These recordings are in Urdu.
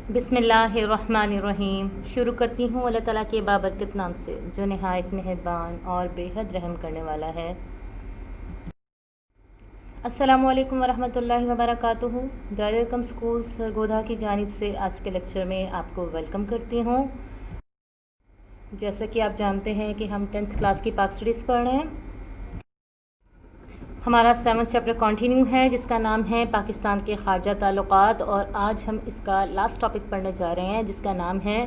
بسم اللہ الرحمن الرحیم۔ شروع کرتی ہوں اللہ تعالیٰ کے بابرکت نام سے جو نہایت مہربان اور بے حد رحم کرنے والا ہے۔ السلام علیکم ورحمۃ اللہ وبرکاتہ۔ دارالحکم اسکول سرگودا کی جانب سے آج کے لیکچر میں آپ کو ویلکم کرتی ہوں۔ جیسا کہ آپ جانتے ہیں کہ ہم 10th کلاس کی پاک اسٹڈیز پڑھ رہے ہیں۔ ہمارا 7th چیپٹر کنٹینیو ہے جس کا نام ہے پاکستان کے خارجہ تعلقات، اور آج ہم اس کا لاسٹ ٹاپک پڑھنے جا رہے ہیں جس کا نام ہے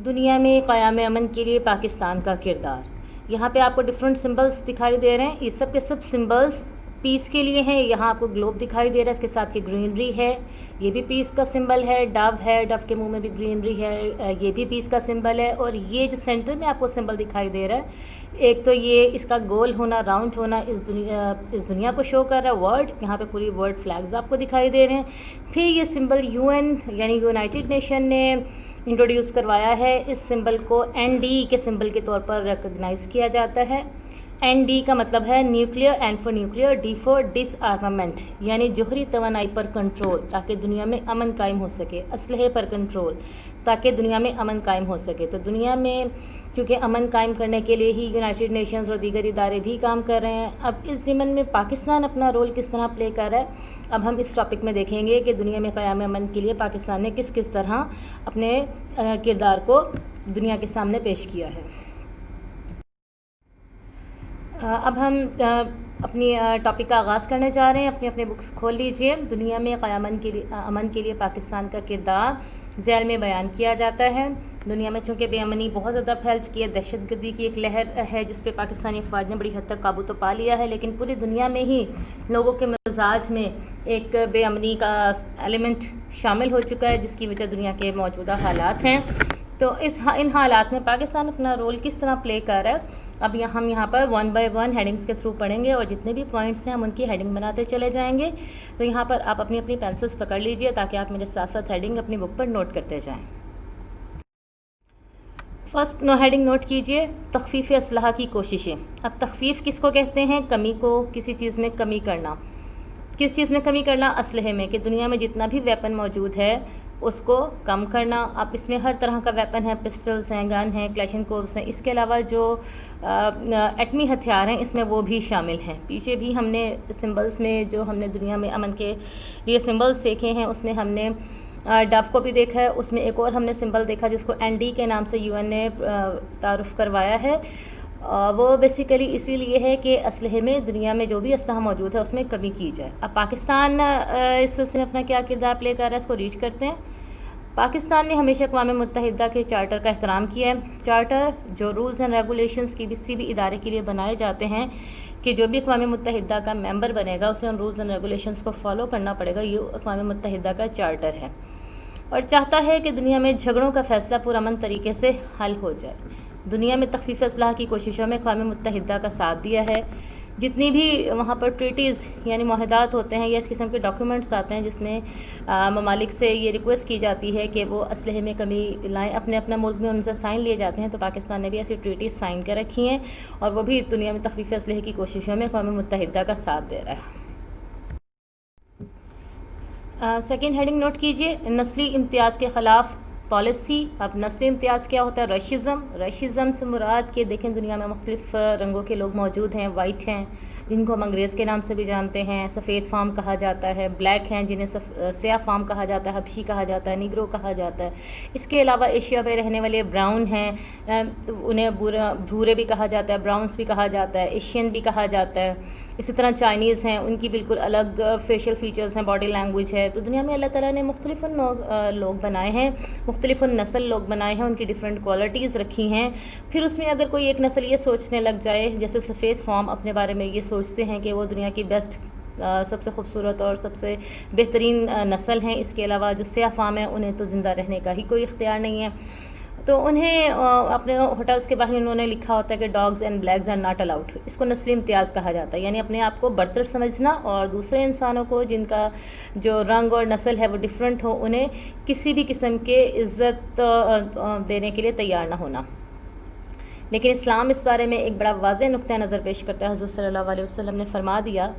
دنیا میں قیام امن کے لیے پاکستان کا کردار۔ یہاں پہ آپ کو ڈفرینٹ سمبلز دکھائی دے رہے ہیں، یہ سب کے سب سمبلز پیس کے لیے ہیں۔ یہاں آپ کو گلوب دکھائی دے رہا ہے، اس کے ساتھ یہ گرینری ہے، یہ بھی پیس کا سمبل ہے۔ ڈو ہے، ڈو کے منہ میں بھی گرینری ہے، یہ بھی پیس کا سمبل ہے۔ اور یہ جو سینٹر میں آپ کو سمبل دکھائی دے رہا ہے، ایک تو یہ اس کا گول ہونا، راؤنڈ ہونا، اس دنیا کو شو کر رہا ہے۔ ورلڈ، یہاں پہ پوری ورلڈ فلیگز آپ کو دکھائی دے رہے ہیں۔ پھر یہ سمبل UN یعنی یونائٹڈ نیشن نے انٹروڈیوس کروایا ہے۔ اس سمبل کو ND کے سمبل کے طور پر ریکگنائز کیا جاتا ہے۔ ND کا مطلب ہے nuclear, N for nuclear, D for ڈس آرمامنٹ، یعنی جوہری توانائی پر کنٹرول تاکہ دنیا میں امن قائم ہو سکے، اسلحے پر کنٹرول تاکہ دنیا میں امن قائم ہو سکے۔ تو دنیا میں کیونکہ امن قائم کرنے کے لیے ہی یونائٹڈ نیشنز اور دیگر ادارے بھی کام کر رہے ہیں۔ اب اس ضمن میں پاکستان اپنا رول کس طرح پلے کر رہا ہے، اب ہم اس ٹاپک میں دیکھیں گے کہ دنیا میں قیام امن کے لیے پاکستان نے کس طرح اپنے کردار کو دنیا کے سامنے پیش کیا ہے۔ اب ہم اپنی ٹاپک کا آغاز کرنے جا رہے ہیں۔ اپنی بکس کھول لیجئے۔ دنیا میں قیام امن کے لیے پاکستان کا کردار ذیل میں بیان کیا جاتا ہے۔ دنیا میں چونکہ بے امنی بہت زیادہ پھیل چکی ہے، دہشت گردی کی ایک لہر ہے جس پہ پاکستانی افواج نے بڑی حد تک قابو تو پا لیا ہے، لیکن پوری دنیا میں ہی لوگوں کے مزاج میں ایک بے امنی کا ایلیمنٹ شامل ہو چکا ہے جس کی وجہ دنیا کے موجودہ حالات ہیں۔ تو ان حالات میں پاکستان اپنا رول کس طرح پلے کر رہا ہے، اب ہم یہاں پر 1 بائی 1 ہیڈنگز کے تھرو پڑھیں گے، اور جتنے بھی پوائنٹس ہیں ہم ان کی ہیڈنگ بناتے چلے جائیں گے۔ تو یہاں پر آپ اپنی پینسلز پکڑ لیجئے تاکہ آپ میرے ساتھ ساتھ ہیڈنگ اپنی بک پر نوٹ کرتے جائیں۔ فرسٹ ہیڈنگ نوٹ کیجئے، تخفیف اسلحہ کی کوششیں۔ اب تخفیف کس کو کہتے ہیں؟ کمی کو، کسی چیز میں کمی کرنا۔ کس چیز میں کمی کرنا؟ اسلحے میں، کہ دنیا میں جتنا بھی ویپن موجود ہے اس کو کم کرنا۔ اب اس میں ہر طرح کا ویپن ہے، پسٹلز ہیں، گن ہیں، کلیشنکووز ہیں، اس کے علاوہ جو ایٹمی ہتھیار ہیں اس میں وہ بھی شامل ہیں۔ پیچھے بھی ہم نے سمبلز میں جو ہم نے دنیا میں امن کے لیے سمبلز دیکھے ہیں اس میں ہم نے ڈو کو بھی دیکھا ہے، اس میں ایک اور ہم نے سمبل دیکھا جس کو ND کے نام سے UN نے تعارف کروایا ہے۔ وہ بیسیکلی اسی لیے ہے کہ اسلحے میں دنیا میں جو بھی اسلحہ موجود ہے اس میں کمی کی جائے۔ اب پاکستان اس سلسلے میں اپنا کیا کردار پلے کر رہا ہے، اس کو ریڈ کرتے ہیں۔ پاکستان نے ہمیشہ اقوام متحدہ کے چارٹر کا احترام کیا ہے۔ چارٹر جو رولز اینڈ ریگولیشنز کسی بھی ادارے کے لیے بنائے جاتے ہیں کہ جو بھی اقوام متحدہ کا ممبر بنے گا اسے ان رولز اینڈ ریگولیشنز کو فالو کرنا پڑے گا، یہ اقوام متحدہ کا چارٹر ہے، اور چاہتا ہے کہ دنیا میں جھگڑوں کا فیصلہ پرامن طریقے سے حل ہو جائے۔ دنیا میں تخفیف اسلحہ کی کوششوں میں اقوام متحدہ کا ساتھ دیا ہے۔ جتنی بھی وہاں پر ٹریٹیز یعنی معاہدات ہوتے ہیں یا اس قسم کے ڈاکیومنٹس آتے ہیں جس میں ممالک سے یہ ریکویسٹ کی جاتی ہے کہ وہ اسلحے میں کمی لائیں، اپنے ملک میں ان سے سائن لیے جاتے ہیں، تو پاکستان نے بھی ایسی ٹریٹیز سائن کر رکھی ہیں اور وہ بھی دنیا میں تخفیف اسلحے کی کوششوں میں اقوام متحدہ کا ساتھ دے رہا ہے۔ سیکنڈ ہیڈنگ نوٹ کیجئے، نسلی امتیاز کے خلاف پالیسی۔ اب نسلی امتیاز کیا ہوتا ہے؟ ریشزم سے مراد کہ دیکھیں دنیا میں مختلف رنگوں کے لوگ موجود ہیں، وائٹ ہیں جن کو ہم انگریز کے نام سے بھی جانتے ہیں، سفید فام کہا جاتا ہے، بلیک ہیں جنہیں سیاہ فام کہا جاتا ہے، حبشی کہا جاتا ہے، نیگرو کہا جاتا ہے۔ اس کے علاوہ ایشیا میں رہنے والے براؤن ہیں، انہیں بھورے بھی کہا جاتا ہے، براؤنز بھی کہا جاتا ہے، ایشین بھی کہا جاتا ہے۔ اسی طرح چائنیز ہیں، ان کی بالکل الگ فیشل فیچرز ہیں، باڈی لینگویج ہے۔ تو دنیا میں اللہ تعالیٰ نے مختلف لوگ بنائے ہیں، مختلف نسل لوگ بنائے ہیں، ان کی ڈیفرنٹ کوالٹیز رکھی ہیں۔ پھر اس میں اگر کوئی ایک نسل یہ سوچنے لگ جائے، جیسے سفید فام اپنے بارے میں یہ سوچتے ہیں کہ وہ دنیا کی بیسٹ، سب سے خوبصورت اور سب سے بہترین نسل ہیں، اس کے علاوہ جو سیاہ فام ہیں انہیں تو زندہ رہنے کا ہی کوئی اختیار نہیں ہے، تو انہیں اپنے ہوٹلز کے باہر انہوں نے لکھا ہوتا ہے کہ dogs and blacks are not allowed. اس کو نسلی امتیاز کہا جاتا ہے، یعنی اپنے آپ کو برتر سمجھنا اور دوسرے انسانوں کو جن کا جو رنگ اور نسل ہے وہ ڈیفرنٹ ہو انہیں کسی بھی قسم کے عزت دینے کے لیے تیار نہ ہونا۔ لیکن اسلام اس بارے میں ایک بڑا واضح نقطہ نظر پیش کرتا ہے۔ حضرت صلی اللہ علیہ وسلم نے فرما دیا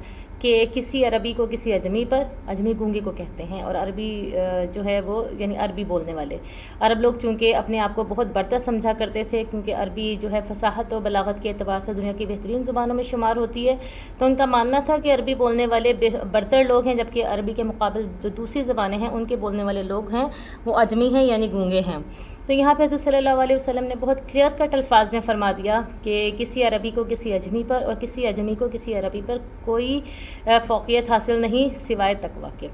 کہ کسی عربی کو کسی اجمی پر، اجمی گونگے کو کہتے ہیں، اور عربی جو ہے وہ یعنی عربی بولنے والے عرب لوگ چونکہ اپنے آپ کو بہت برتر سمجھا کرتے تھے، کیونکہ عربی جو ہے فصاحت و بلاغت کے اعتبار سے دنیا کی بہترین زبانوں میں شمار ہوتی ہے، تو ان کا ماننا تھا کہ عربی بولنے والے برتر لوگ ہیں، جبکہ عربی کے مقابل جو دوسری زبانیں ہیں ان کے بولنے والے لوگ ہیں وہ اجمی ہیں یعنی گونگے ہیں۔ تو یہاں پہ حضور صلی اللہ علیہ وسلم نے بہت کلیئر کٹ الفاظ میں فرما دیا کہ کسی عربی کو کسی اجمی پر اور کسی اجمی کو کسی عربی پر کوئی فوقیت حاصل نہیں سوائے تقویٰ کے۔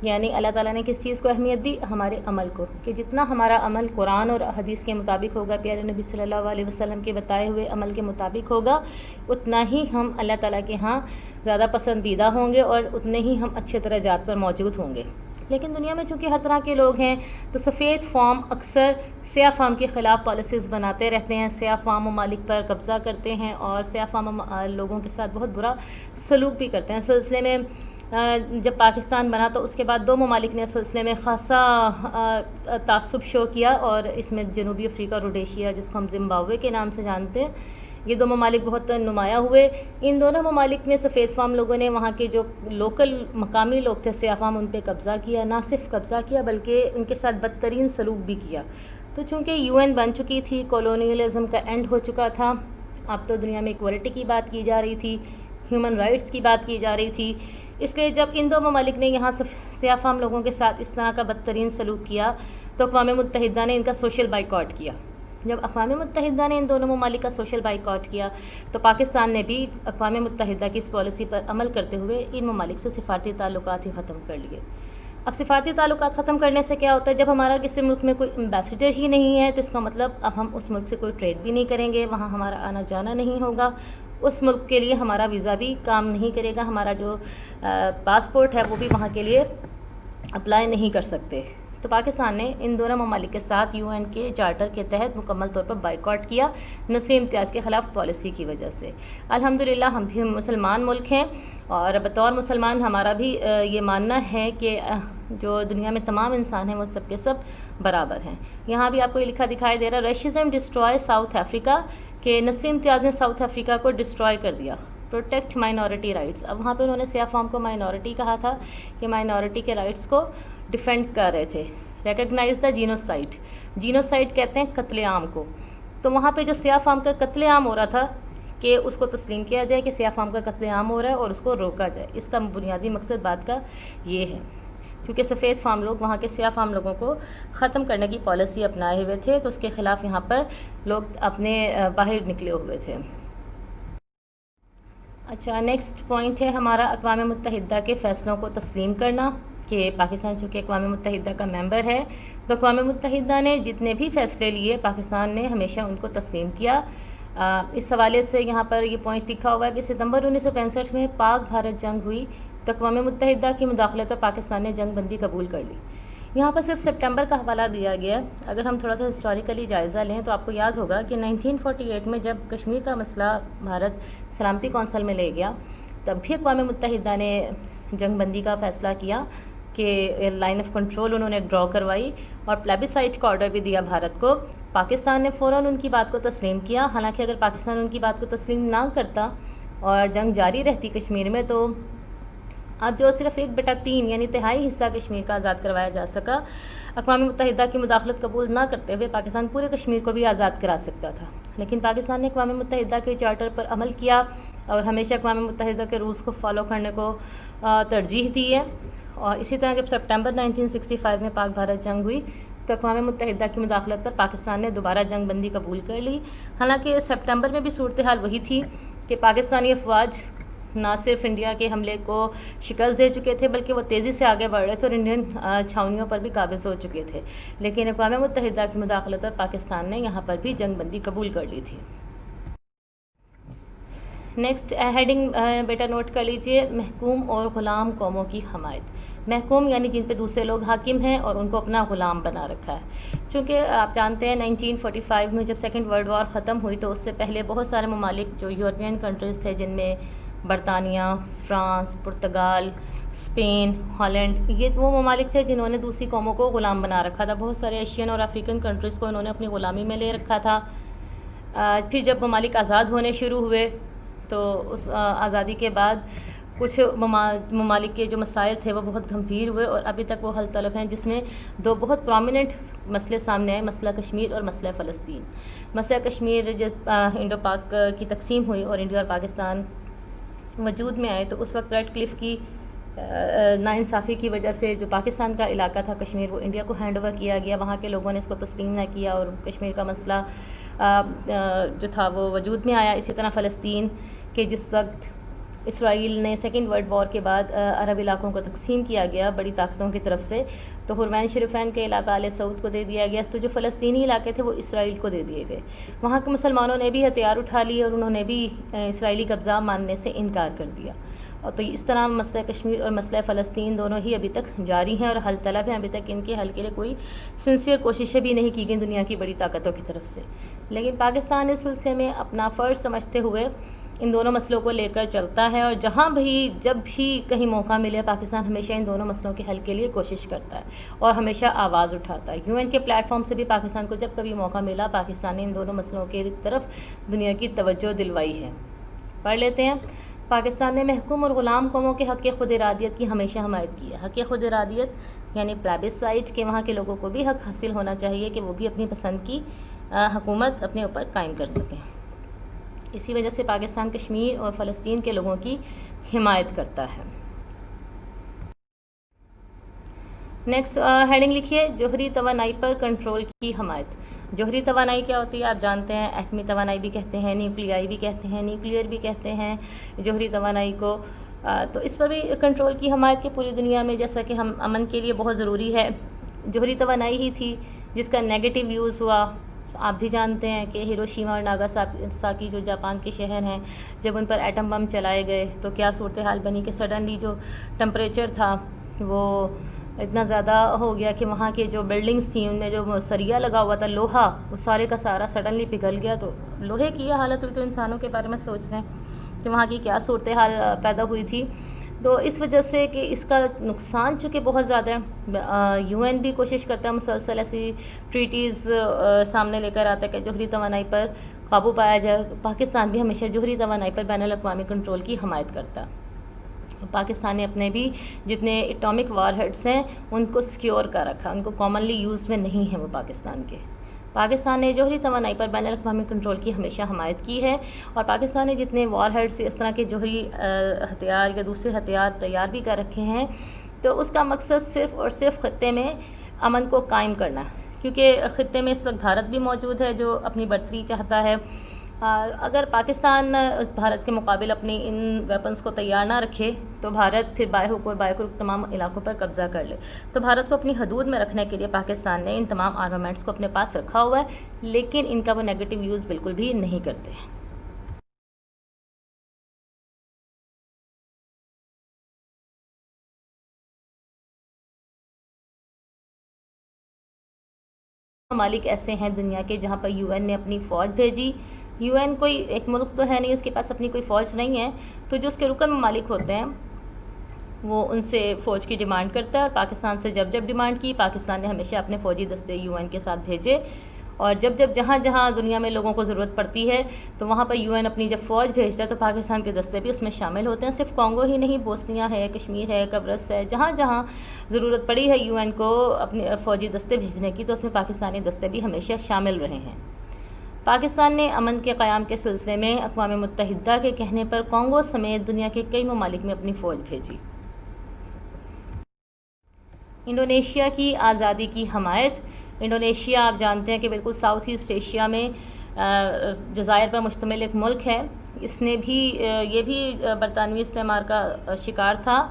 یعنی اللہ تعالیٰ نے کس چیز کو اہمیت دی؟ ہمارے عمل کو، کہ جتنا ہمارا عمل قرآن اور حدیث کے مطابق ہوگا، پیارے نبی صلی اللہ علیہ وسلم کے بتائے ہوئے عمل کے مطابق ہوگا، اتنا ہی ہم اللہ تعالیٰ کے ہاں زیادہ پسندیدہ ہوں گے اور اتنے ہی ہم اچھے درجات پر موجود ہوں گے۔ لیکن دنیا میں چونکہ ہر طرح کے لوگ ہیں تو سفید فام اکثر سیاہ فام کے خلاف پالیسیز بناتے رہتے ہیں، سیاہ فام ممالک پر قبضہ کرتے ہیں اور سیاہ فام لوگوں کے ساتھ بہت برا سلوک بھی کرتے ہیں۔ سلسلے میں جب پاکستان بنا تو اس کے بعد 2 ممالک نے سلسلے میں خاصا تعصب شو کیا، اور اس میں جنوبی افریقہ، روڈیشیا جس کو ہم زمبابوے کے نام سے جانتے ہیں، یہ 2 ممالک بہت نمایاں ہوئے۔ ان دونوں ممالک میں سفید فام لوگوں نے وہاں کے جو لوکل مقامی لوگ تھے سیاہ فام، ان پہ قبضہ کیا، نہ صرف قبضہ کیا بلکہ ان کے ساتھ بدترین سلوک بھی کیا۔ تو چونکہ UN بن چکی تھی، کولونیلزم کا اینڈ ہو چکا تھا، اب تو دنیا میں ایکوالٹی کی بات کی جا رہی تھی، ہیومن رائٹس کی بات کی جا رہی تھی، اس لیے جب ان 2 ممالک نے یہاں سیاہ فام لوگوں کے ساتھ اس طرح کا بدترین سلوک کیا تو اقوام متحدہ نے ان کا سوشل بائیکاٹ کیا۔ جب اقوام متحدہ نے ان دونوں ممالک کا سوشل بائیکاٹ کیا تو پاکستان نے بھی اقوام متحدہ کی اس پالیسی پر عمل کرتے ہوئے ان ممالک سے سفارتی تعلقات ہی ختم کر لیے۔ اب سفارتی تعلقات ختم کرنے سے کیا ہوتا ہے؟ جب ہمارا کسی ملک میں کوئی امبیسڈر ہی نہیں ہے تو اس کا مطلب اب ہم اس ملک سے کوئی ٹریڈ بھی نہیں کریں گے، وہاں ہمارا آنا جانا نہیں ہوگا، اس ملک کے لیے ہمارا ویزا بھی کام نہیں کرے گا، ہمارا جو پاسپورٹ ہے وہ بھی وہاں کے لیے اپلائی نہیں کر سکتے۔ تو پاکستان نے ان دونوں ممالک کے ساتھ UN کے چارٹر کے تحت مکمل طور پر بائیکاٹ کیا، نسلی امتیاز کے خلاف پالیسی کی وجہ سے۔ الحمدللہ ہم بھی مسلمان ملک ہیں، اور بطور مسلمان ہمارا بھی یہ ماننا ہے کہ جو دنیا میں تمام انسان ہیں وہ سب کے سب برابر ہیں۔ یہاں بھی آپ کو یہ لکھا دکھائی دے رہا ہے، ریشزم ڈسٹروائے ساؤتھ افریقہ، کہ نسلی امتیاز نے ساؤتھ افریقہ کو ڈسٹروائے کر دیا۔ پروٹیکٹ مائنورٹی رائٹس، اب وہاں پہ انہوں نے سیاہ فام کو مائنورٹی کہا تھا کہ مائنورٹی کے رائٹس کو ڈیفینڈ کر رہے تھے۔ ریکگنائز دا جینوسائڈ، جینوسائڈ کہتے ہیں قتل عام کو، تو وہاں پہ جو سیاہ فام کا قتل عام ہو رہا تھا کہ اس کو تسلیم کیا جائے کہ سیاہ فام کا قتل عام ہو رہا ہے اور اس کو روکا جائے۔ اس کا بنیادی مقصد بات کا یہ ہے، کیونکہ سفید فام لوگ وہاں کے سیاہ فام لوگوں کو ختم کرنے کی پالیسی اپنائے ہوئے تھے، تو اس کے خلاف یہاں پر لوگ اپنے باہر نکلے ہوئے تھے۔ اچھا، نیکسٹ پوائنٹ ہے ہمارا اقوام متحدہ کے فیصلوں کو تسلیم کرنا، کہ پاکستان چونکہ اقوام متحدہ کا ممبر ہے تو اقوام متحدہ نے جتنے بھی فیصلے لیے پاکستان نے ہمیشہ ان کو تسلیم کیا۔ اس حوالے سے یہاں پر یہ پوائنٹ لکھا ہوا ہے کہ ستمبر 1965 میں پاک بھارت جنگ ہوئی تو اقوام متحدہ کی مداخلت پر پاکستان نے جنگ بندی قبول کر لی۔ یہاں پر صرف سپٹمبر کا حوالہ دیا گیا۔ اگر ہم تھوڑا سا ہسٹوریکلی جائزہ لیں تو آپ کو یاد ہوگا کہ 1948 میں جب کشمیر کا مسئلہ بھارت سلامتی کونسل میں لے گیا تب بھی اقوام متحدہ نے جنگ بندی کا فیصلہ کیا کہ لائن آف کنٹرول انہوں نے ڈرا کروائی اور پلیبیسائٹ کا آرڈر بھی دیا بھارت کو۔ پاکستان نے فوراً ان کی بات کو تسلیم کیا، حالانکہ اگر پاکستان ان کی بات کو تسلیم نہ کرتا اور جنگ جاری رہتی کشمیر میں تو اب جو صرف 1/3 یعنی تہائی حصہ کشمیر کا آزاد کروایا جا سکا، اقوام متحدہ کی مداخلت قبول نہ کرتے ہوئے پاکستان پورے کشمیر کو بھی آزاد کرا سکتا تھا۔ لیکن پاکستان نے اقوام متحدہ کے چارٹر پر عمل کیا اور ہمیشہ اقوام متحدہ کے رولز کو فالو کرنے کو ترجیح دی ہے۔ اور اسی طرح جب سپٹمبر 1965 میں پاک بھارت جنگ ہوئی تو اقوام متحدہ کی مداخلت پر پاکستان نے دوبارہ جنگ بندی قبول کر لی۔ حالانکہ سپٹمبر میں بھی صورتحال وہی تھی کہ پاکستانی افواج نہ صرف انڈیا کے حملے کو شکست دے چکے تھے بلکہ وہ تیزی سے آگے بڑھ رہے تھے اور انڈین چھاؤنیوں پر بھی قابض ہو چکے تھے، لیکن اقوام متحدہ کی مداخلت پر پاکستان نے یہاں پر بھی جنگ بندی قبول کر لی تھی۔ نیکسٹ ہیڈنگ بیٹا نوٹ کر لیجئے، محکوم اور غلام قوموں کی حمایت۔ محکوم یعنی جن پہ دوسرے لوگ حاکم ہیں اور ان کو اپنا غلام بنا رکھا ہے۔ چونکہ آپ جانتے ہیں 1945 میں جب سیکنڈ ورلڈ وار ختم ہوئی تو اس سے پہلے بہت سارے ممالک جو یورپین کنٹریز تھے، جن میں برطانیہ، فرانس، پرتگال، اسپین، ہالینڈ، یہ وہ ممالک تھے جنہوں نے دوسری قوموں کو غلام بنا رکھا تھا۔ بہت سارے ایشین اور افریقن کنٹریز کو انہوں نے اپنی غلامی میں لے رکھا تھا۔ پھر جب ممالک آزاد ہونے شروع ہوئے تو اس آزادی کے بعد کچھ ممالک کے جو مسائل تھے وہ بہت گھمبیر ہوئے اور ابھی تک وہ حل طلب ہیں، جس میں دو بہت پرومیننٹ مسئلے سامنے آئے، مسئلہ کشمیر اور مسئلہ فلسطین۔ مسئلہ کشمیر جب انڈو پاک کی تقسیم ہوئی اور انڈیا اور پاکستان وجود میں آئے تو اس وقت ریڈ کلف کی ناانصافی کی وجہ سے جو پاکستان کا علاقہ تھا کشمیر، وہ انڈیا کو ہینڈ اوور کیا گیا، وہاں کے لوگوں نے اس کو تسلیم نہ کیا اور کشمیر کا مسئلہ جو تھا وہ وجود میں آیا۔ اسی طرح فلسطین کے جس وقت اسرائیل نے سیکنڈ ورلڈ وار کے بعد عرب علاقوں کو تقسیم کیا گیا بڑی طاقتوں کی طرف سے، تو حرمین شریفین کے علاقہ آل سعود کو دے دیا گیا، تو جو فلسطینی علاقے تھے وہ اسرائیل کو دے دیے گئے۔ وہاں کے مسلمانوں نے بھی ہتھیار اٹھا لیے اور انہوں نے بھی اسرائیلی قبضہ ماننے سے انکار کر دیا، اور تو اس طرح مسئلہ کشمیر اور مسئلہ فلسطین دونوں ہی ابھی تک جاری ہیں اور حل طلب ہیں۔ ابھی تک ان کے حل کے لیے کوئی سنسیئر کوششیں بھی نہیں کی گئیں دنیا کی بڑی طاقتوں کی طرف سے، لیکن پاکستان اس سلسلے میں اپنا فرض سمجھتے ہوئے ان دونوں مسئلوں کو لے کر چلتا ہے، اور جہاں بھی جب بھی کہیں موقع ملے پاکستان ہمیشہ ان دونوں مسئلوں کے حل کے لیے کوشش کرتا ہے اور ہمیشہ آواز اٹھاتا ہے۔ UN کے پلیٹ فارم سے بھی پاکستان کو جب کبھی موقع ملا پاکستان نے ان دونوں مسئلوں کی طرف دنیا کی توجہ دلوائی ہے۔ پڑھ لیتے ہیں۔ پاکستان نے محکوم اور غلام قوموں کے حق خود ارادیت کی ہمیشہ حمایت کی ہے۔ حق خود ارادیت یعنی پلیبسائٹ کہ وہاں کے لوگوں کو بھی حق حاصل ہونا چاہیے کہ وہ بھی اپنی پسند کی حکومت اپنے اوپر قائم کر سکیں۔ اسی وجہ سے پاکستان کشمیر اور فلسطین کے لوگوں کی حمایت کرتا ہے۔ نیکسٹ ہیڈنگ لکھیے، جوہری توانائی پر کنٹرول کی حمایت۔ جوہری توانائی کیا ہوتی ہے آپ جانتے ہیں، ایٹمی توانائی بھی کہتے ہیں، نیوکلیائی بھی کہتے ہیں، نیوکلیئر بھی کہتے ہیں جوہری توانائی کو، تو اس پر بھی کنٹرول کی حمایت کی پوری دنیا میں، جیسا کہ ہم امن کے لیے بہت ضروری ہے۔ جوہری توانائی ہی تھی جس کا نیگیٹو یوز ہوا، آپ بھی جانتے ہیں کہ ہیروشیما اور ناگاساکی جو جاپان کے شہر ہیں، جب ان پر ایٹم بم چلائے گئے تو کیا صورتحال بنی کہ سڈنلی جو ٹمپریچر تھا وہ اتنا زیادہ ہو گیا کہ وہاں کے جو بلڈنگز تھیں ان میں جو سریا لگا ہوا تھا لوہا، وہ سارے کا سارا سڈنلی پگھل گیا۔ تو لوہے کی یہ حالت ہوئی تو انسانوں کے بارے میں سوچ رہے ہیں کہ وہاں کی کیا صورتحال پیدا ہوئی تھی۔ تو اس وجہ سے کہ اس کا نقصان چونکہ بہت زیادہ ہے، UN بھی کوشش کرتا ہے مسلسل ایسی ٹریٹیز سامنے لے کر آتا ہے کہ جوہری توانائی پر قابو پایا جائے۔ پاکستان بھی ہمیشہ جوہری توانائی پر بین الاقوامی کنٹرول کی حمایت کرتا ہے۔ پاکستان نے اپنے بھی جتنے اٹامک وار ہیڈس ہیں ان کو سیکیور کر رکھا، ان کو کامنلی یوز میں نہیں ہیں وہ پاکستان کے۔ پاکستان نے جوہری توانائی پر بین الاقوامی کنٹرول کی ہمیشہ حمایت کی ہے، اور پاکستان نے جتنے وار ہیڈس اس طرح کے جوہری ہتھیار یا دوسرے ہتھیار تیار بھی کر رکھے ہیں تو اس کا مقصد صرف اور صرف خطے میں امن کو قائم کرنا ہے، کیونکہ خطے میں اس وقت بھارت بھی موجود ہے جو اپنی برتری چاہتا ہے۔ اگر پاکستان بھارت کے مقابل اپنی ان ویپنز کو تیار نہ رکھے تو بھارت پھر بائے تمام علاقوں پر قبضہ کر لے، تو بھارت کو اپنی حدود میں رکھنے کے لیے پاکستان نے ان تمام آرمامنٹس کو اپنے پاس رکھا ہوا ہے، لیکن ان کا وہ نیگیٹو یوز بالکل بھی نہیں کرتے ہیں۔ ممالک ایسے ہیں دنیا کے جہاں پر UN نے اپنی فوج بھیجی۔ UN کوئی ایک ملک تو ہے نہیں، اس کے پاس اپنی کوئی فوج نہیں ہے، تو جو اس کے رکن ممالک ہوتے ہیں وہ ان سے فوج کی ڈیمانڈ کرتا ہے، اور پاکستان سے جب ڈیمانڈ کی پاکستان نے ہمیشہ اپنے فوجی دستے UN کے ساتھ بھیجے، اور جب جہاں دنیا میں لوگوں کو ضرورت پڑتی ہے تو وہاں پر UN اپنی جب فوج بھیجتا ہے تو پاکستان کے دستے بھی اس میں شامل ہوتے ہیں۔ صرف کانگو ہی نہیں، بوسنیا ہے، کشمیر ہے، قبرص ہے، جہاں ضرورت پڑی ہے UN کو اپنے فوجی دستے بھیجنے کی تو اس میں پاکستانی دستے بھی ہمیشہ شامل رہے ہیں۔ پاکستان نے امن کے قیام کے سلسلے میں اقوام متحدہ کے کہنے پر کانگو سمیت دنیا کے کئی ممالک میں اپنی فوج بھیجی۔ انڈونیشیا کی آزادی کی حمایت۔ انڈونیشیا آپ جانتے ہیں کہ بالکل ساؤتھ ایسٹ ایشیا میں جزائر پر مشتمل ایک ملک ہے۔ اس نے بھی یہ بھی برطانوی استعمار کا شکار تھا،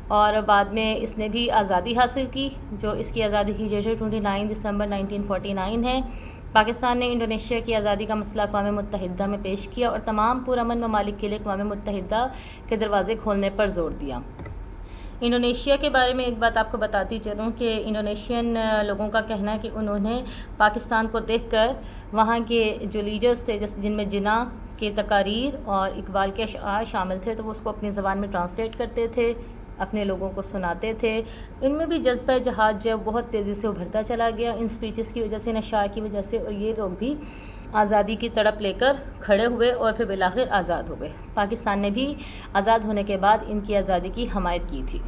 اور بعد میں اس نے بھی آزادی حاصل کی، جو اس کی آزادی کی ڈیٹ 29 دسمبر 1949 ہے۔ پاکستان نے انڈونیشیا کی آزادی کا مسئلہ اقوام متحدہ میں پیش کیا اور تمام پرامن ممالک کے لیے اقوام متحدہ کے دروازے کھولنے پر زور دیا۔ انڈونیشیا کے بارے میں ایک بات آپ کو بتاتی چلوں کہ انڈونیشین لوگوں کا کہنا ہے کہ انہوں نے پاکستان کو دیکھ کر وہاں کے جو لیڈرز تھے جن میں جناح کے تقاریر اور اقبال کے اشعار شامل تھے تو وہ اس کو اپنی زبان میں ٹرانسلیٹ کرتے تھے، اپنے لوگوں کو سناتے تھے۔ ان میں بھی جذبہ جہاد جو بہت تیزی سے ابھرتا چلا گیا ان سپیچز کی وجہ سے، نشاء کی وجہ سے، اور یہ لوگ بھی آزادی کی تڑپ لے کر کھڑے ہوئے اور پھر بالآخر آزاد ہو گئے۔ پاکستان نے بھی آزاد ہونے کے بعد ان کی آزادی کی حمایت کی تھی۔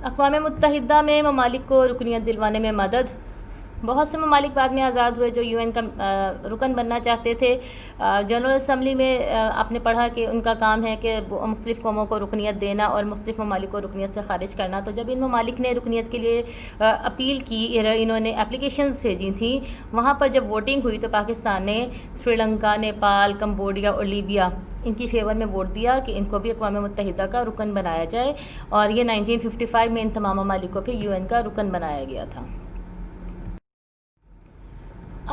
اقوام متحدہ میں ممالک کو رکنیت دلوانے میں مدد۔ بہت سے ممالک بعد میں آزاد ہوئے جو یو این کا رکن بننا چاہتے تھے۔ جنرل اسمبلی میں آپ نے پڑھا کہ ان کا کام ہے کہ مختلف قوموں کو رکنیت دینا اور مختلف ممالک کو رکنیت سے خارج کرنا۔ تو جب ان ممالک نے رکنیت کے لیے اپیل کی، انہوں نے اپلیکیشنز بھیجی تھیں، وہاں پر جب ووٹنگ ہوئی تو پاکستان نے سری لنکا، نیپال، کمبوڈیا اور لیبیا ان کی فیور میں ووٹ دیا کہ ان کو بھی اقوام متحدہ کا رکن بنایا جائے، اور یہ 1955 میں ان تمام ممالک کو پھر یو این کا رکن بنایا گیا تھا۔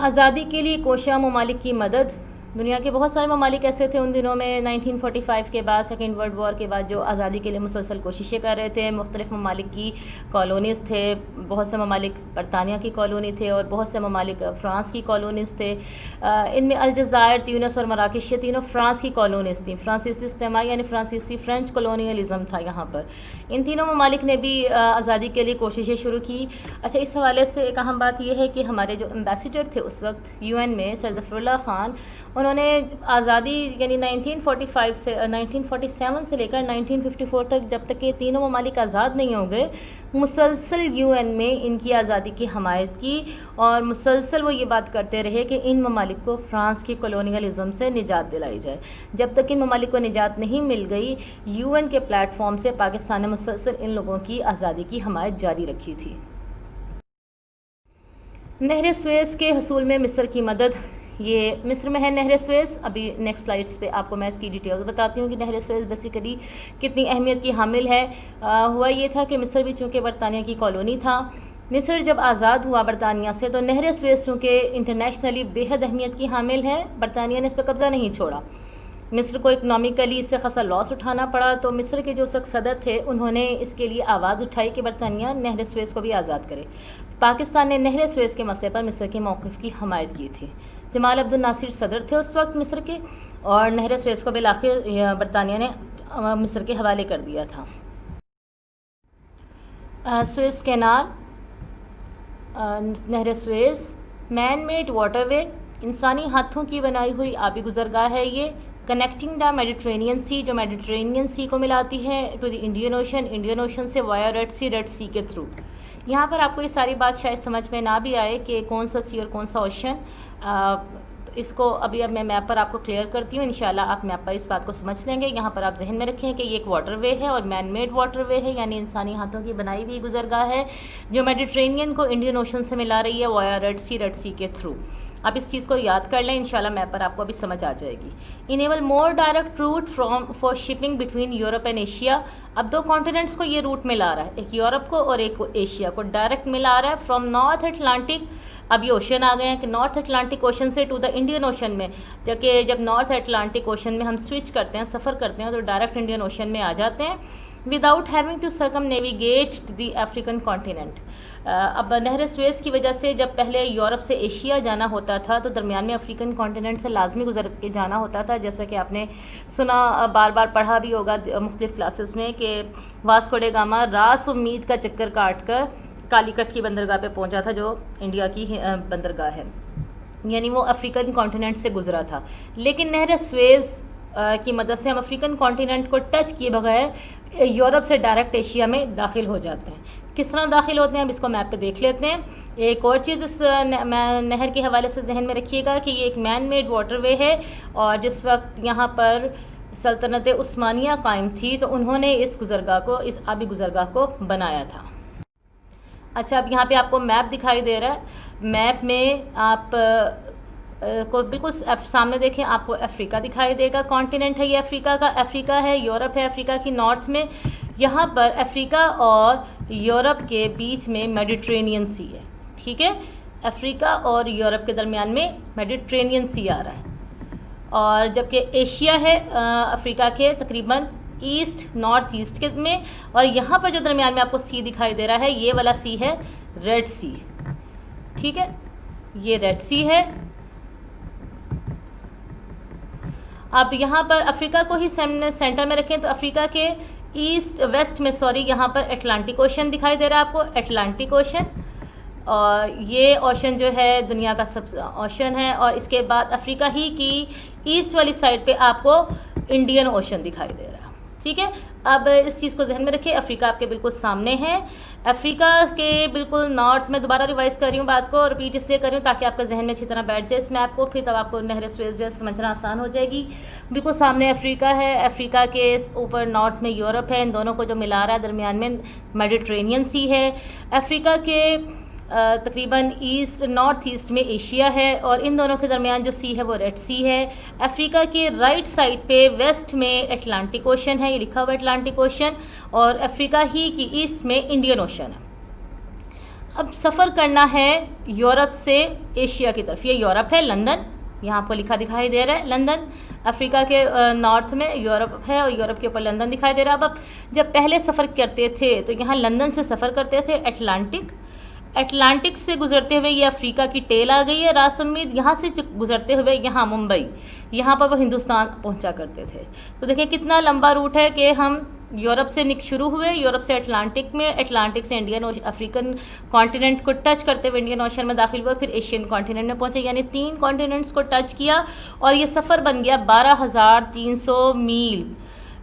آزادی کے لیے کوشاں ممالک کی مدد۔ دنیا کے بہت سارے ممالک ایسے تھے ان دنوں میں 1945 کے بعد، سیکنڈ ورلڈ وار کے بعد، جو آزادی کے لیے مسلسل کوششیں کر رہے تھے۔ مختلف ممالک کی کالونیز تھے، بہت سے ممالک برطانیہ کی کالونی تھے اور بہت سے ممالک فرانس کی کالونیز تھے۔ ان میں الجزائر، تیونس اور مراکش، یہ تینوں فرانس کی کالونیز تھیں۔ فرانسیسی استعمار یعنی فرانسیسی فرینچ کالونیلزم تھا یہاں پر۔ ان تینوں ممالک نے بھی آزادی کے لیے کوششیں شروع کی۔ اچھا، اس حوالے سے ایک اہم بات یہ ہے کہ ہمارے جو امبیسیڈر تھے اس وقت یو این میں، سر ظفر اللہ خان، انہوں نے آزادی یعنی 1947 سے لے کر 1954 تک، جب تک کہ تینوں ممالک آزاد نہیں ہو گئے، مسلسل یو این میں ان کی آزادی کی حمایت کی، اور مسلسل وہ یہ بات کرتے رہے کہ ان ممالک کو فرانس کی کالونیلزم سے نجات دلائی جائے۔ جب تک ان ممالک کو نجات نہیں مل گئی، یو این کے پلیٹ فارم سے پاکستان نے مسلسل ان لوگوں کی آزادی کی حمایت جاری رکھی تھی۔ نہر سویس کے حصول میں مصر کی مدد۔ یہ مصر میں ہے نہر سویس۔ ابھی نیکسٹ سلائڈس پہ آپ کو میں اس کی ڈیٹیلز بتاتی ہوں کہ نہر سویس بیسیکلی کتنی اہمیت کی حامل ہے۔ ہوا یہ تھا کہ مصر بھی چونکہ برطانیہ کی کالونی تھا، مصر جب آزاد ہوا برطانیہ سے تو نہر سویس چونکہ انٹرنیشنلی بے حد اہمیت کی حامل ہے، برطانیہ نے اس پہ قبضہ نہیں چھوڑا۔ مصر کو اکنامکلی اس سے خاصا لاس اٹھانا پڑا، تو مصر کے جو اس وقت صدر تھے انہوں نے اس کے لیے آواز اٹھائی کہ برطانیہ نہر سویس کو بھی آزاد کرے۔ پاکستان نے نہر سویس کے مسئلے پر مصر کے موقف کی حمایت کی تھی۔ جمال عبد الناصر صدر تھے اس وقت مصر کے، اور نہر سویس کو بالآخر برطانیہ نے مصر کے حوالے کر دیا تھا۔ سویس کینال، نہر سویس مین میڈ واٹر وے، انسانی ہاتھوں کی بنائی ہوئی آبی گزرگاہ ہے یہ، کنیکٹنگ دا میڈیٹرینین سی، جو میڈیٹرینین سی کو ملاتی ہے to the Indian Ocean, Indian Ocean سے وایا ریڈ سی کے تھرو۔ یہاں پر آپ کو یہ ساری بات شاید سمجھ میں نہ بھی آئے کہ کون سا سی اور کون سا اوشن، اس کو اب میں میپ پر آپ کو کلیئر کرتی ہوں، انشاءاللہ آپ میپ پر اس بات کو سمجھ لیں گے۔ یہاں پر آپ ذہن میں رکھیں کہ یہ ایک واٹر وے ہے اور مین میڈ واٹر وے ہے، یعنی انسانی ہاتھوں کی بنائی ہوئی گزرگاہ ہے جو میڈیٹرینین کو انڈین اوشن سے ملا رہی ہے وایا ریڈ سی کے تھرو۔ آپ اس چیز کو یاد کر لیں، انشاءاللہ میپ پر آپ کو ابھی سمجھ آ جائے گی۔ Enable more direct route for shipping between Europe and Asia, اب دو کانٹیننٹس کو یہ روٹ ملا رہا ہے، ایک یورپ کو اور ایک کو ایشیا کو ڈائریکٹ ملا رہا ہے۔ فرام نارتھ اٹلانٹک، اب یہ اوشن آ گئے ہیں کہ نارتھ اٹلانٹک اوشن سے ٹو دا انڈین اوشن میں، جب نارتھ اٹلانٹک اوشن میں ہم سوئچ کرتے ہیں، سفر کرتے ہیں، تو ڈائریکٹ انڈین اوشن میں آ جاتے ہیں without having to circumnavigate the African continent. اب نہر سویس کی وجہ سے جب پہلے یورپ سے ایشیا جانا ہوتا تھا تو درمیان میں افریقن کانٹیننٹ سے لازمی گزر کے جانا ہوتا تھا، جیسا کہ آپ نے سنا، بار بار پڑھا بھی ہوگا مختلف کلاسز میں کہ واسکو ڈے گاما راس امید کا چکر کاٹ کر کالی کٹ کی بندرگاہ پہ پہنچا تھا، جو انڈیا کی بندرگاہ ہے، یعنی وہ افریقن کانٹیننٹ سے گزرا تھا۔ لیکن نہر سویس کی مدد سے ہم افریقن کانٹیننٹ کو ٹچ کیے بغیر یورپ سے ڈائریکٹ ایشیا میں داخل ہو جاتے ہیں۔ کس طرح داخل ہوتے ہیں اب اس کو میپ پہ دیکھ لیتے ہیں۔ ایک اور چیز اس نہر کے حوالے سے ذہن میں رکھیے گا کہ یہ ایک مین میڈ واٹر وے ہے، اور جس وقت یہاں پر سلطنت عثمانیہ قائم تھی تو انہوں نے اس آبی گزرگاہ کو بنایا تھا۔ اچھا، اب یہاں پہ آپ کو میپ دکھائی دے رہا ہے، میپ میں آپ کو بالکل سامنے دیکھیں، آپ کو افریقہ دکھائی دے گا، کانٹیننٹ ہے یہ افریقہ کا، افریقہ ہے، یورپ ہے افریقہ کی نارتھ میں، یہاں پر افریقہ اور یورپ کے بیچ میں میڈیٹرینین سی ہے، ٹھیک ہے، افریقہ اور یورپ کے درمیان میں میڈیٹرینین سی آ رہا ہے، اور جبکہ ایشیا ہے افریقہ کے تقریباً ایسٹ نارتھ ایسٹ کے میں، اور یہاں پر جو درمیان میں آپ کو سی دکھائی دے رہا ہے یہ والا سی ہے ریڈ سی، ٹھیک ہے، یہ ریڈ سی ہے۔ اب یہاں پر افریقہ کو ہی سینٹر میں رکھیں تو افریقہ کے ایسٹ ویسٹ میں یہاں پر اٹلانٹک اوشن دکھائی دے رہا ہے آپ کو، اٹلانٹک اوشن، اور یہ اوشن جو ہے دنیا کا سب اوشن ہے. اور اس کے بعد افریقہ ہی کی ایسٹ والی سائڈ پہ آپ کو انڈین اوشن دکھائی دے رہا ہے. ٹھیک ہے, اب اس چیز کو ذہن میں رکھیں. افریقہ آپ کے بالکل سامنے ہے. افریقہ کے بالکل نارتھ میں دوبارہ ریوائز کر رہی ہوں بات کو, رپیٹ اس لیے کر رہی ہوں تاکہ آپ کا ذہن میں اچھی طرح بیٹھ جائے اس میپ کو, پھر تب آپ کو نہر سویز جو ہے سمجھنا آسان ہو جائے گی. بالکل سامنے افریقہ ہے. افریقہ کے اوپر نارتھ میں یورپ ہے. ان دونوں کو جو ملا رہا ہے درمیان میں میڈیٹرینین سی ہے. افریقہ کے تقریباً ایسٹ نارتھ ایسٹ میں ایشیا ہے, اور ان دونوں کے درمیان جو سی ہے وہ ریڈ سی ہے. افریقہ کے رائٹ سائڈ پہ ویسٹ میں اٹلانٹک اوشن ہے, یہ لکھا ہوا ہے اٹلانٹک اوشن, اور افریقہ ہی کی ایسٹ میں انڈین اوشن ہے. اب سفر کرنا ہے یورپ سے ایشیا کی طرف. یہ یورپ ہے, لندن یہاں آپ کو لکھا دکھائی دے رہا ہے لندن. افریقہ کے نارتھ میں یورپ ہے, اور یورپ کے اوپر لندن دکھائی دے رہا ہے. اب جب پہلے سفر کرتے تھے تو یہاں لندن سے سفر کرتے تھے اٹلانٹک سے گزرتے ہوئے یہ افریقہ کی ٹیل آ گئی ہے راس امید, یہاں سے گزرتے ہوئے یہاں ممبئی, یہاں پر وہ ہندوستان پہنچا کرتے تھے. تو دیکھیں کتنا لمبا روٹ ہے کہ ہم یورپ سے شروع ہوئے, یورپ سے اٹلانٹک میں, اٹلانٹک سے انڈین افریقن کانٹیننٹ کو ٹچ کرتے ہوئے انڈین اوشن میں داخل ہوئے, پھر ایشین کانٹیننٹ میں پہنچے. یعنی 3 کانٹیننٹس کو ٹچ کیا, اور یہ سفر بن گیا 12,300 میل,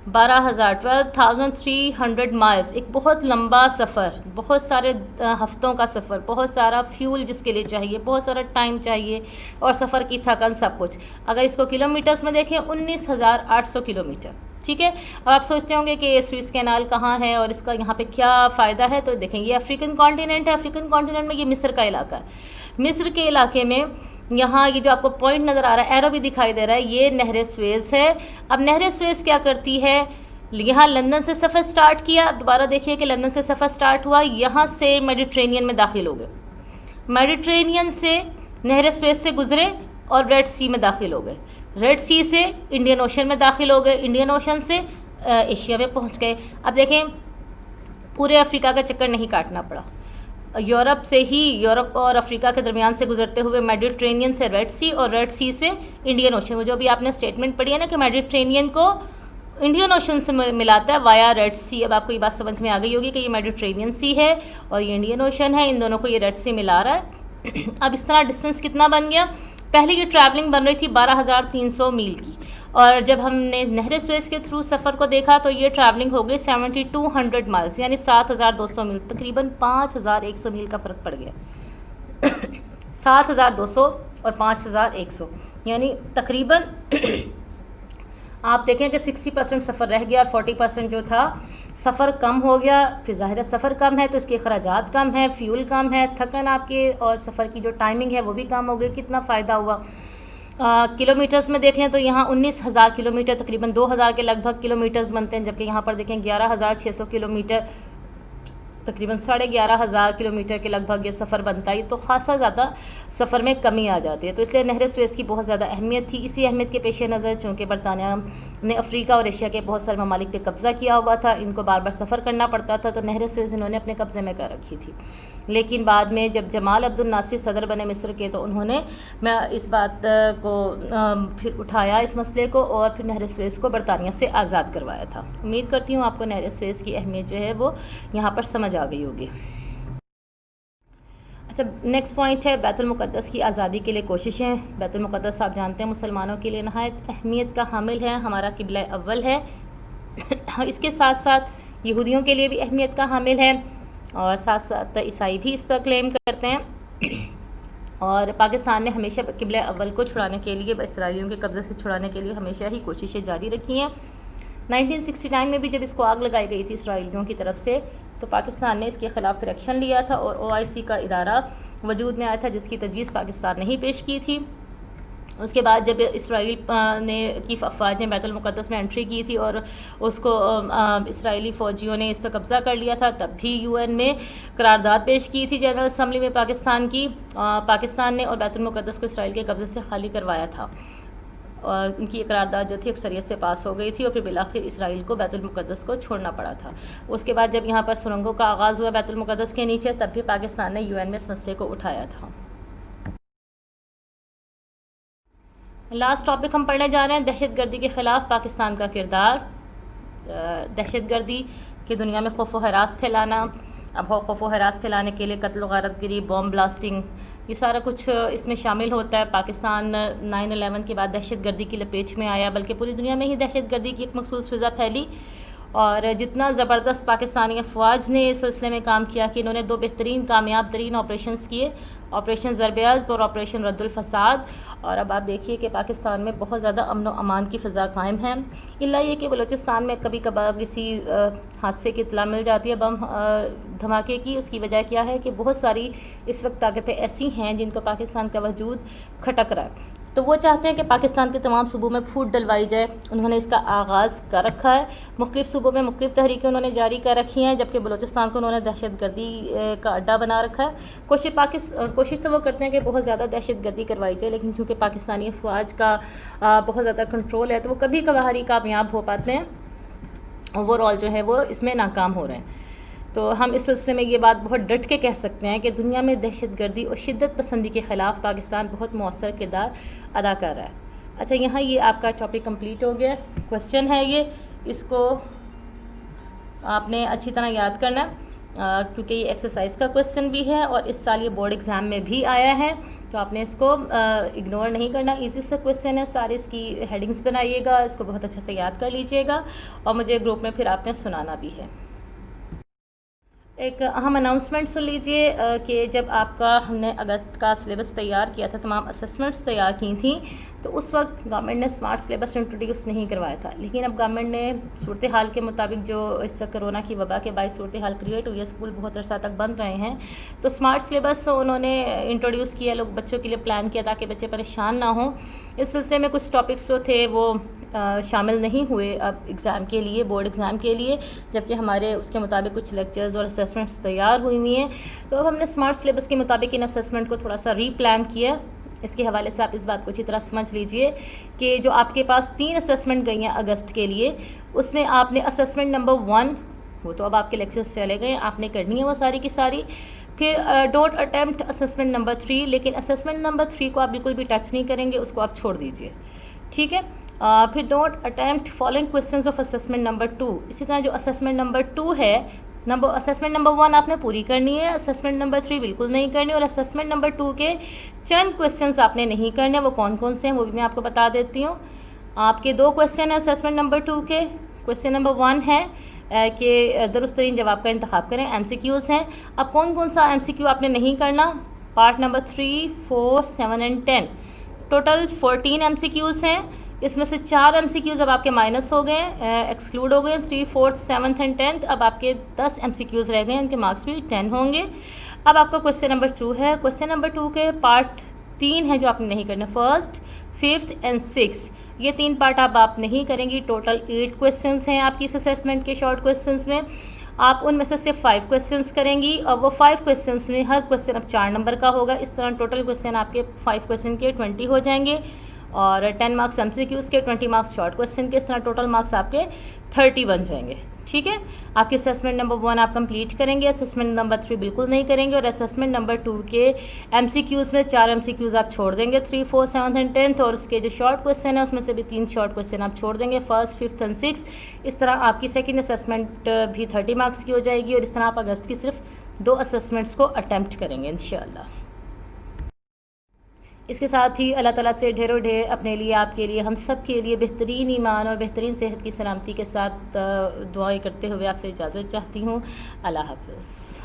12,300 مائلز. ایک بہت لمبا سفر, بہت سارے ہفتوں کا سفر, بہت سارا فیول جس کے لیے چاہیے, بہت سارا ٹائم چاہیے, اور سفر کی تھکن سب کچھ. اگر اس کو کلومیٹرز میں دیکھیں 19,800 کلومیٹر. ٹھیک ہے, اب آپ سوچتے ہوں گے کہ سوئس کینال کہاں ہے اور اس کا یہاں پہ کیا فائدہ ہے. تو دیکھیں یہ افریقن کانٹیننٹ ہے. افریقن کانٹیننٹ میں یہ مصر کا علاقہ ہے. مصر کے علاقے میں یہاں یہ جو آپ کو پوائنٹ نظر آ رہا ہے, ایرو بھی دکھائی دے رہا ہے, یہ نہر سویز ہے. اب نہر سویز کیا کرتی ہے, یہاں لندن سے سفر سٹارٹ کیا. اب دوبارہ دیکھیے کہ لندن سے سفر سٹارٹ ہوا, یہاں سے میڈیٹرینین میں داخل ہو گئے, میڈیٹرینین سے نہر سویز سے گزرے اور ریڈ سی میں داخل ہو گئے, ریڈ سی سے انڈین اوشن میں داخل ہو گئے, انڈین اوشن سے ایشیا میں پہنچ گئے. اب دیکھیں پورے افریقہ کا چکر نہیں کاٹنا پڑا, یورپ سے ہی, یورپ اور افریقہ کے درمیان سے گزرتے ہوئے میڈیٹرینین سے ریڈ سی, اور ریڈ سی سے انڈین اوشن. وہ جو بھی آپ نے اسٹیٹمنٹ پڑھی ہے نا کہ میڈیٹرینین کو انڈین اوشن سے ملاتا ہے وایا ریڈ سی. اب آپ کو یہ بات سمجھ میں آ گئی ہوگی کہ یہ میڈیٹرینین سی ہے اور یہ انڈین اوشن ہے, ان دونوں کو یہ ریڈ سی ملا رہا ہے. اب اس طرح ڈسٹینس کتنا بن گیا, پہلے یہ ٹریولنگ بن رہی تھی 12,300 میل کی, اور جب ہم نے نہر سویز کے تھرو سفر کو دیکھا تو یہ ٹریولنگ ہو گئی 7,200 مائلز, یعنی 7,200 میل, تقریباً 5,100 میل کا فرق پڑ گیا. 7,200 اور 5,100, یعنی تقریباً آپ دیکھیں کہ 60% سفر رہ گیا اور 40% جو تھا سفر کم ہو گیا. پھر ظاہر ہے سفر کم ہے تو اس کے اخراجات کم ہیں, فیول کم ہے, تھکن آپ کے اور سفر کی جو ٹائمنگ ہے وہ بھی کم ہو گئی. کتنا فائدہ ہوا. کلومیٹرز میں دیکھ لیں تو یہاں 19,000 کلومیٹر, تقریباً 2,000 کے لگ بھگ کلومیٹرز بنتے ہیں, جبکہ یہاں پر دیکھیں 11,600 کلومیٹر, تقریباً 11,500 کلومیٹر کے لگ بھگ یہ سفر بنتا ہے. تو خاصا زیادہ سفر میں کمی آ جاتی ہے. تو اس لیے نہر سویز کی بہت زیادہ اہمیت تھی. اسی اہمیت کے پیش نظر چونکہ برطانیہ نے افریقہ اور ایشیا کے بہت سارے ممالک پہ قبضہ کیا ہوا تھا, ان کو بار بار سفر کرنا پڑتا تھا, تو نہر سویز انہوں نے اپنے قبضے میں کر رکھی تھی. لیکن بعد میں جب جمال عبد الناصر صدر بنے مصر کے, تو انہوں نے اس بات کو پھر اٹھایا اس مسئلے کو, اور پھر نہر سویز کو برطانیہ سے آزاد کروایا تھا. امید کرتی ہوں آپ کو نہر سویز کی اہمیت جو ہے وہ یہاں پر سمجھ آ گئی ہوگی. اچھا, نیکسٹ پوائنٹ ہے بیت المقدس کی آزادی کے لیے کوششیں. بیت المقدس آپ جانتے ہیں مسلمانوں کے لیے نہایت اہمیت کا حامل ہے, ہمارا قبلہ اول ہے. اس کے ساتھ ساتھ یہودیوں کے لیے بھی اہمیت کا حامل ہے, اور ساتھ ساتھ عیسائی بھی اس پر کلیم کرتے ہیں. اور پاکستان نے ہمیشہ قبلہ اول کو چھڑانے کے لیے, اسرائیلیوں کے قبضے سے چھڑانے کے لیے ہمیشہ ہی کوششیں جاری رکھی ہیں. 1969 میں بھی جب اس کو آگ لگائی گئی تھی اسرائیلیوں کی طرف سے, تو پاکستان نے اس کے خلاف پھر ایکشن لیا تھا, اور OIC کا ادارہ وجود میں آیا تھا جس کی تجویز پاکستان نے ہی پیش کی تھی. اس کے بعد جب اسرائیل کی افواج نے بیت المقدس میں انٹری کی تھی اور اس کو اسرائیلی فوجیوں نے اس پہ قبضہ کر لیا تھا, تب بھی UN میں قرارداد پیش کی تھی جنرل اسمبلی میں پاکستان کی. پاکستان نے اور بیت المقدس کو اسرائیل کے قبضے سے خالی کروایا تھا, اور ان کی قرارداد جو تھی اکثریت سے پاس ہو گئی تھی, اور پھر بالآخر اسرائیل کو بیت المقدس کو چھوڑنا پڑا تھا. اس کے بعد جب یہاں پر سرنگوں کا آغاز ہوا بیت المقدس کے نیچے, تب بھی پاکستان نے UN میں اس مسئلے کو اٹھایا تھا. لاسٹ ٹاپک ہم پڑھنے جا رہے ہیں, دہشت گردی کے خلاف پاکستان کا کردار. دہشت گردی کی دنیا میں خوف و ہراس پھیلانا, اب خوف و ہراس پھیلانے کے لیے قتل و غارت گری، بوم بلاسٹنگ، یہ سارا کچھ اس میں شامل ہوتا ہے۔ پاکستان 9/11 کے بعد دہشت گردی کی لپیٹ میں آیا، بلکہ پوری دنیا میں ہی دہشت گردی کی ایک مخصوص فضا پھیلی، اور جتنا زبردست پاکستانی افواج نے اس سلسلے میں کام کیا کہ انہوں نے 2 بہترین کامیاب ترین آپریشنز کیے، آپریشن ضرب عزب اور آپریشن رد الفساد، اور اب آپ دیکھیے کہ پاکستان میں بہت زیادہ امن و امان کی فضا قائم ہے، الا یہ کہ بلوچستان میں کبھی کبھار کسی حادثے کی اطلاع مل جاتی ہے بم دھماکے کی۔ اس کی وجہ کیا ہے کہ بہت ساری اس وقت طاقتیں ایسی ہیں جن کو پاکستان کا وجود کھٹک رہا ہے، تو وہ چاہتے ہیں کہ پاکستان کے تمام صوبوں میں پھوٹ ڈلوائی جائے۔ انہوں نے اس کا آغاز کر رکھا ہے، مختلف صوبوں میں مختلف تحریکیں انہوں نے جاری کر رکھی ہیں، جبکہ بلوچستان کو انہوں نے دہشت گردی کا اڈا بنا رکھا ہے۔ کوشش تو وہ کرتے ہیں کہ بہت زیادہ دہشت گردی کروائی جائے، لیکن چونکہ پاکستانی افواج کا بہت زیادہ کنٹرول ہے تو وہ کبھی کبھار ہی کامیاب ہو پاتے ہیں، اوور آل جو ہے وہ اس میں ناکام ہو رہے ہیں۔ تو ہم اس سلسلے میں یہ بات بہت ڈٹ کے کہہ سکتے ہیں کہ دنیا میں دہشت گردی اور شدت پسندی کے خلاف پاکستان بہت مؤثر کردار ادا کر رہا ہے۔ اچھا، یہاں یہ آپ کا ٹاپک کمپلیٹ ہو گیا، کویسچن ہے یہ، اس کو آپ نے اچھی طرح یاد کرنا کیونکہ یہ ایکسرسائز کا کویسچن بھی ہے اور اس سال یہ بورڈ ایگزام میں بھی آیا ہے، تو آپ نے اس کو اگنور نہیں کرنا۔ ایزی سا کویسچن ہے، سارے اس کی ہیڈنگز بنائیے گا، اس کو بہت اچھے سے یاد کر لیجئے گا، اور مجھے گروپ میں پھر آپ نے سنانا بھی ہے۔ ایک اہم اناؤنسمنٹ سن لیجئے کہ جب آپ کا ہم نے اگست کا سلیبس تیار کیا تھا، تمام اسسمنٹس تیار کی تھیں، تو اس وقت گورنمنٹ نے اسمارٹ سلیبس انٹروڈیوس نہیں کروایا تھا، لیکن اب گورنمنٹ نے صورتحال کے مطابق جو اس وقت کرونا کی وبا کے باعث صورتحال کریٹ ہوئی ہے، اسکول بہت عرصہ تک بند رہے ہیں، تو اسمارٹ سلیبس انہوں نے انٹروڈیوس کیا، لوگ بچوں کے لیے پلان کیا تاکہ بچے پریشان نہ ہوں۔ اس سلسلے میں کچھ ٹاپکس جو تھے وہ شامل نہیں ہوئے اب ایگزام کے لیے، بورڈ ایگزام کے لیے، جبکہ ہمارے اس کے مطابق کچھ لیکچرز اور اسسمنٹس تیار ہوئی ہیں، تو اب ہم نے اسمارٹ سلیبس کے مطابق ان اسسمنٹ کو تھوڑا سا ری پلان کیا۔ اس کے حوالے سے آپ اس بات کو اچھی طرح سمجھ لیجئے کہ جو آپ کے پاس 3 اسسمنٹ گئی ہیں اگست کے لیے، اس میں آپ نے اسسمنٹ نمبر 1، وہ تو اب آپ کے لیکچرز چلے گئے، آپ نے کرنی ہے وہ ساری کی ساری، پھر ڈوٹ اٹیمپٹ اسسمنٹ نمبر 3، لیکن اسسمنٹ نمبر 3 کو آپ بالکل بھی ٹچ نہیں کریں گے، اس کو آپ چھوڑ دیجئے، ٹھیک ہے۔ پھر don't attempt following questions of assessment number 2، اسی طرح جو اسسمنٹ نمبر 2 ہے، اسسمنٹ نمبر 1 آپ نے پوری کرنی ہے، اسسمنٹ نمبر 3 بالکل نہیں کرنی، اور اسسمنٹ نمبر 2 کے چند کویسچنز آپ نے نہیں کرنے، وہ کون کون سے ہیں وہ بھی میں آپ کو بتا دیتی ہوں۔ آپ کے 2 کویسچن ہیں اسسمنٹ نمبر 2 کے۔ کویسچن نمبر 1 ہے کہ درست ترین جواب کا انتخاب کریں، ایم سی کیوز ہیں۔ اب کون کون سا ایم سی کیو آپ نے نہیں کرنا؟ Part number 3، 4، 7 and 10، total 14 M C Qs ہیں، اس میں سے 4 ایم سی کیوز اب آپ کے مائنس ہو گئے، ایکسکلوڈ ہو گئے، 3، 4، 7 اینڈ 10، اب آپ کے 10 ایم سی کیوز رہ گئے، ان کے مارکس بھی 10 ہوں گے۔ اب آپ کا کویسچن نمبر 2 ہے، کویسچن نمبر 2 کے پارٹ 3 ہیں جو آپ نے نہیں کرنے، 1st، 5th اینڈ 6th، یہ 3 پارٹ آپ نہیں کریں گی۔ ٹوٹل 8 کویسچنز ہیں آپ کی اس اسیسمنٹ کے شارٹ کویسچنز میں، آپ ان میں سے صرف 5 کویسچنز کریں گی، اور وہ 5 کویسچنز میں ہر کویسچن اب 4 نمبر کا ہوگا، اس طرح ٹوٹل کویسچن آپ کے 5 کویسچن کے 20 ہو جائیں گے، اور 10 مارکس ایم سی کیوز کے، 20 مارکس شارٹ کویسچن کے، اس طرح ٹوٹل مارکس آپ کے 30 بن جائیں گے، ٹھیک ہے۔ آپ کی اسسمنٹ نمبر 1 آپ کمپلیٹ کریں گے، اسسمنٹ نمبر 3 بالکل نہیں کریں گے، اور اسسمنٹ نمبر 2 کے ایم سی کیوز میں 4 ایم سی کیوز آپ چھوڑ دیں گے، 3، 4، 7 اینڈ 10، اور اس کے جو شارٹ کویسچن ہے اس میں سے بھی 3 شارٹ کویسچن آپ چھوڑ دیں گے، 1st، 5th اینڈ 6th، اس طرح آپ کی سیکنڈ اسسمنٹ بھی 30 مارکس کی ہو جائے گی، اور اس طرح آپ اگست کی صرف 2 اسسمنٹس کو اٹیمپٹ کریں گے انشاءاللہ۔ اس کے ساتھ ہی اللہ تعالیٰ سے ڈھیروں ڈھیر اپنے لیے، آپ کے لیے، ہم سب کے لیے بہترین ایمان اور بہترین صحت کی سلامتی کے ساتھ دعائیں کرتے ہوئے آپ سے اجازت چاہتی ہوں۔ اللہ حافظ۔